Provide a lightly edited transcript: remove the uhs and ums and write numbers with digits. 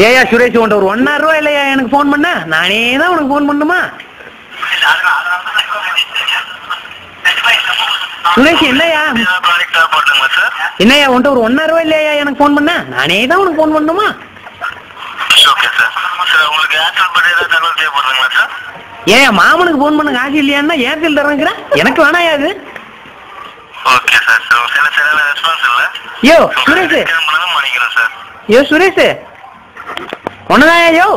ஏயா சுரேஷ் உன்ட்ட ஒரு 1000 ரூபா இல்லையா எனக்கு ஃபோன் பண்ண? நானே தான் உனக்கு ஃபோன் பண்ணுமா? சுரேஷ் என்னையா உன்ட்ட ஒரு 1000 ரூபா இல்லையா எனக்கு ஃபோன் பண்ண? நானே தான் உனக்கு ஃபோன் பண்ணுமா? ஏன் மாமனுக்கு ஃபோன் பண்ண காசு இல்லையான்னா ஏர்டெல் தரங்கிற எனக்கு வேணாயா அது? யோ சுரேஷ், யோ சுரேஷ் ஒன்னதாயா யோ.